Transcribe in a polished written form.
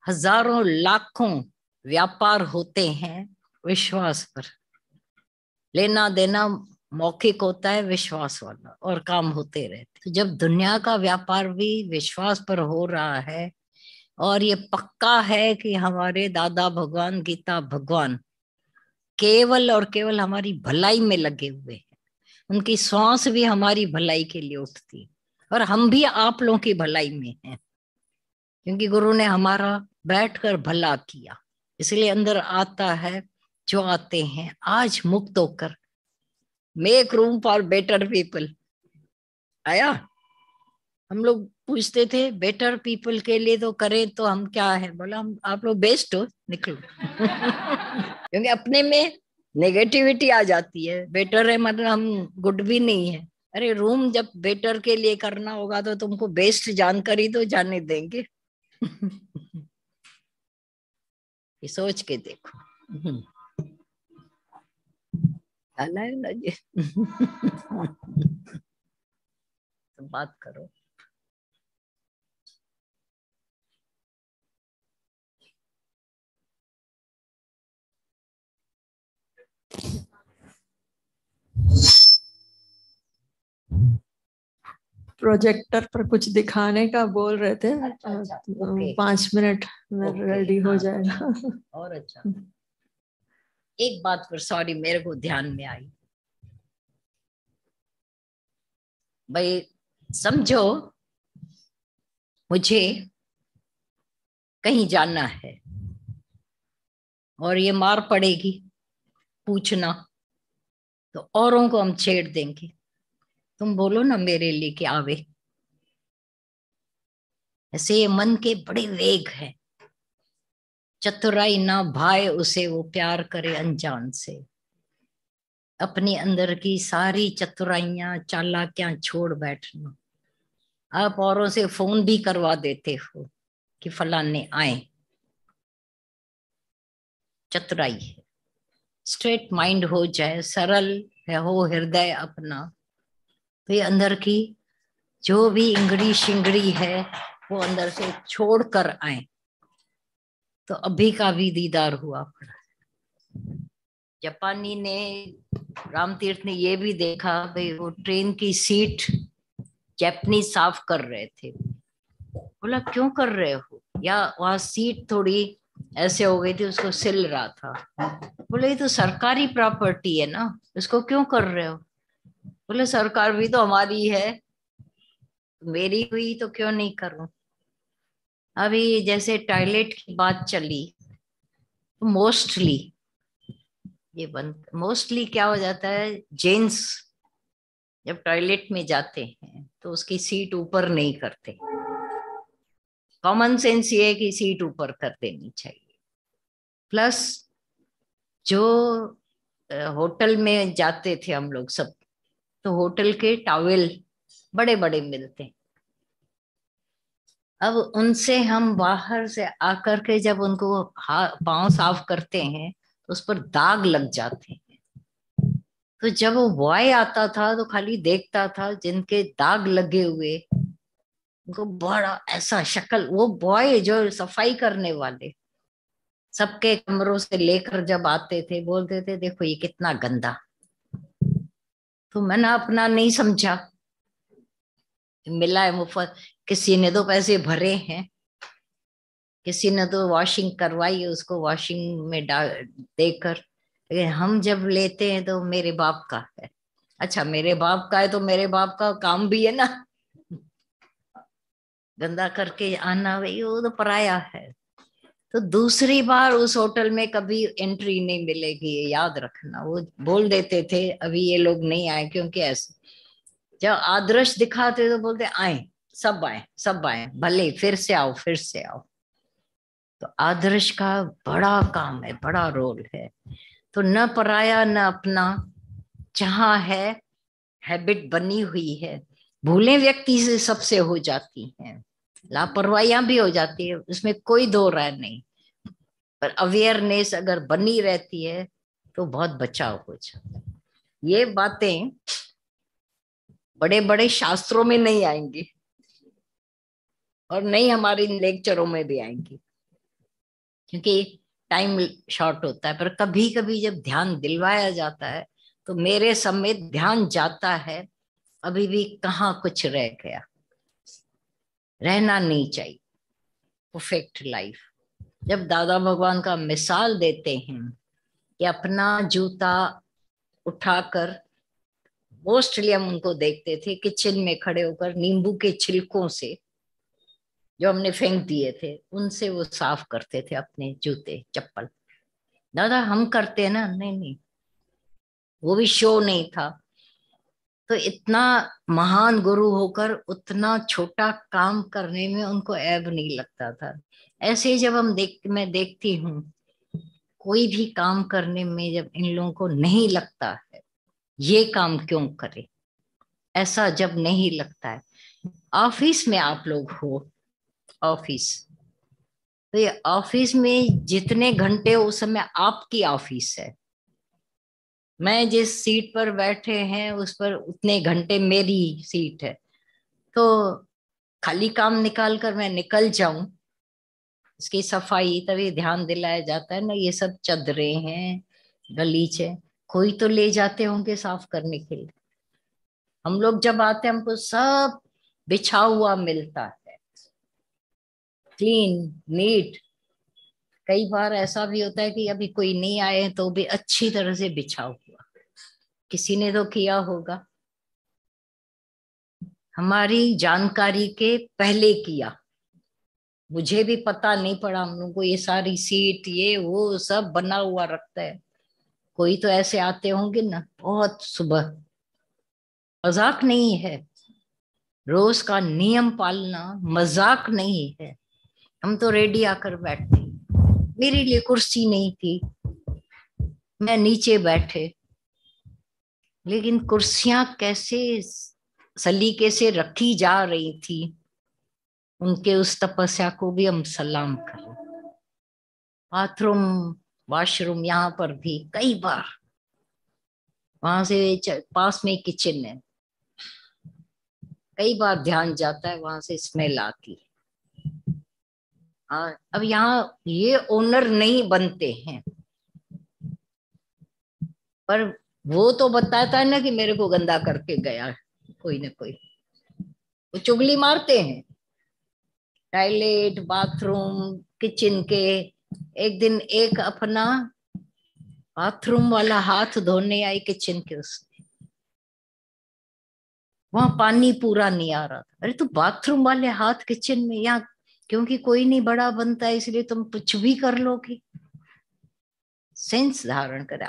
हजारों लाखों व्यापार होते हैं विश्वास पर। लेना देना मौखिक होता है, विश्वास वाला, और काम होते रहते। तो जब दुनिया का व्यापार भी विश्वास पर हो रहा है, और ये पक्का है कि हमारे दादा भगवान, गीता भगवान केवल और केवल हमारी भलाई में लगे हुए हैं, उनकी सांस भी हमारी भलाई के लिए उठती है, और हम भी आप लोगों की भलाई में हैं, क्योंकि गुरु ने हमारा बैठकर भला किया। इसलिए अंदर आता है, जो आते हैं आज मुक्त होकर, make room for better people. आया। हम लोग पूछते थे बेटर पीपल के लिए तो करें, तो हम क्या है, बोला हम आप लोग बेस्ट हो, निकलो। क्योंकि अपने में नेगेटिविटी आ जाती है। बेटर है मतलब हम गुड भी नहीं है। अरे रूम जब बेटर के लिए करना होगा तो तुमको बेस्ट जानकर ही तो जाने देंगे। ये सोच के देखो। है ना जी। तो बात करो। प्रोजेक्टर पर कुछ दिखाने का बोल रहे थे। अच्छा, 5 मिनट में रेडी हो जाएगा। और अच्छा, एक बात पर सॉरी मेरे को ध्यान में आई भाई। समझो मुझे कहीं जाना है और ये मार पड़ेगी पूछना, तो औरों को हम छेड़ देंगे। तुम बोलो ना मेरे लिए कि आवे। ऐसे ये मन के बड़े वेग है। चतुराई ना भाए उसे, वो प्यार करे अनजान से। अपने अंदर की सारी चतुराइयां चालाकियां छोड़ बैठना। आप औरों से फोन भी करवा देते हो कि फलाने आए। चतुराई है। स्ट्रेट माइंड हो जाए, सरल है हो हृदय अपना, तो ये अंदर की जो भी इंगड़ी शिंगड़ी है वो अंदर से छोड़ कर आए, तो अभी का भी दीदार हुआ पड़ा। जापानी ने, रामतीर्थ ने ये भी देखा भाई, वो ट्रेन की सीट जैपनीज साफ कर रहे थे। बोला क्यों कर रहे हो, या वहां सीट थोड़ी ऐसे हो गई थी, उसको सिल रहा था। बोले ये तो सरकारी प्रॉपर्टी है ना, इसको क्यों कर रहे हो। बोले सरकार भी तो हमारी है, मेरी हुई तो क्यों नहीं करूं। अभी जैसे टॉयलेट की बात चली, तो मोस्टली क्या हो जाता है, जेंट्स जब टॉयलेट में जाते हैं तो उसकी सीट ऊपर नहीं करते। कॉमन सेंस ये है कि सीट ऊपर कर देनी चाहिए। प्लस जो होटल में जाते थे हम लोग सब, तो होटल के टॉवेल बड़े बड़े मिलते हैं। अब उनसे हम बाहर से आकर के जब उनको पांव साफ करते हैं तो उस पर दाग लग जाते हैं। तो जब वो बॉय आता था तो खाली देखता था जिनके दाग लगे हुए, उनको बड़ा ऐसा शक्ल, वो बॉय जो सफाई करने वाले सबके कमरों से लेकर जब आते थे, बोलते थे देखो ये कितना गंदा। तो मैंने अपना नहीं समझा, मिला है मुफ्त, किसी ने तो पैसे भरे हैं, किसी ने तो वॉशिंग करवाई, उसको वॉशिंग में डाल देकर। लेकिन हम जब लेते हैं तो मेरे बाप का है। अच्छा मेरे बाप का है तो मेरे बाप का काम भी है ना, गंदा करके आना, भाई वो तो पराया है। तो दूसरी बार उस होटल में कभी एंट्री नहीं मिलेगी, ये याद रखना। वो बोल देते थे अभी ये लोग नहीं आए, क्योंकि ऐसे जब आदर्श दिखाते तो बोलते आए, सब आए, सब आए, भले फिर से आओ, फिर से आओ। तो आदर्श का बड़ा काम है, बड़ा रोल है। तो न पराया न अपना, जहां है हैबिट बनी हुई है। भूलें व्यक्ति से सबसे हो जाती हैं, लापरवाहियां भी हो जाती है, उसमें कोई दो राय नहीं। पर अवेयरनेस अगर बनी रहती है तो बहुत बचाव हो जाता है। ये बातें बड़े बड़े शास्त्रों में नहीं आएंगी, और नहीं हमारे लेक्चरों में भी आएंगी। क्योंकि टाइम शॉर्ट होता है। पर कभी कभी जब ध्यान दिलवाया जाता है तो मेरे समेत ध्यान जाता है, अभी भी कहाँ कुछ रह गया। रहना नहीं चाहिए परफेक्ट लाइफ। जब दादा भगवान का मिसाल देते हैं कि अपना जूता उठाकर, मोस्टली हम उनको देखते थे किचन में खड़े होकर नींबू के छिलकों से जो हमने फेंक दिए थे उनसे वो साफ करते थे अपने जूते चप्पल। दादा हम करते हैं ना? नहीं नहीं, वो भी शो नहीं था। तो इतना महान गुरु होकर उतना छोटा काम करने में उनको ऐब नहीं लगता था। ऐसे ही जब मैं देखती हूँ कोई भी काम करने में जब इन लोगों को नहीं लगता है ये काम क्यों करे, ऐसा जब नहीं लगता है। ऑफिस में आप लोग हो, ऑफिस, तो ये ऑफिस में जितने घंटे उस समय आपकी ऑफिस है, मैं जिस सीट पर बैठे हैं उस पर उतने घंटे मेरी सीट है। तो खाली काम निकाल कर मैं निकल जाऊं, इसकी सफाई तभी ध्यान दिलाया जाता है ना। ये सब चदरे हैं, गलीचे, कोई तो ले जाते होंगे साफ करने के लिए। हम लोग जब आते हैं हमको सब बिछा हुआ मिलता है, क्लीन नीट। कई बार ऐसा भी होता है कि अभी कोई नहीं आए तो भी अच्छी तरह से बिछा हुआ, किसी ने तो किया होगा, हमारी जानकारी के पहले किया। मुझे भी पता नहीं पड़ा, हम लोग को ये सारी सीट ये वो सब बना हुआ रखता है। कोई तो ऐसे आते होंगे ना बहुत सुबह, मजाक नहीं है। रोज का नियम पालना मजाक नहीं है। हम तो रेडी आकर बैठते, मेरे लिए कुर्सी नहीं थी, मैं नीचे बैठे, लेकिन कुर्सियां कैसे सलीके से रखी जा रही थी, उनके उस तपस्या को भी हम सलाम करें। बाथरूम वॉशरूम यहाँ पर भी कई बार, वहां से पास में किचन है, कई बार ध्यान जाता है वहां से स्मेल आती है। हाँ, अब यहाँ ये ओनर नहीं बनते हैं, पर वो तो बताता है ना कि मेरे को गंदा करके गया है कोई ना कोई। वो चुगली मारते हैं टॉयलेट बाथरूम किचन के। एक दिन एक अपना बाथरूम वाला हाथ धोने आई किचन के, उसने वहां पानी पूरा नहीं आ रहा था। अरे तो बाथरूम वाले हाथ किचन में, या क्योंकि कोई नहीं बड़ा बनता है इसलिए तुम कुछ भी कर लोगे? सेंस धारण करे।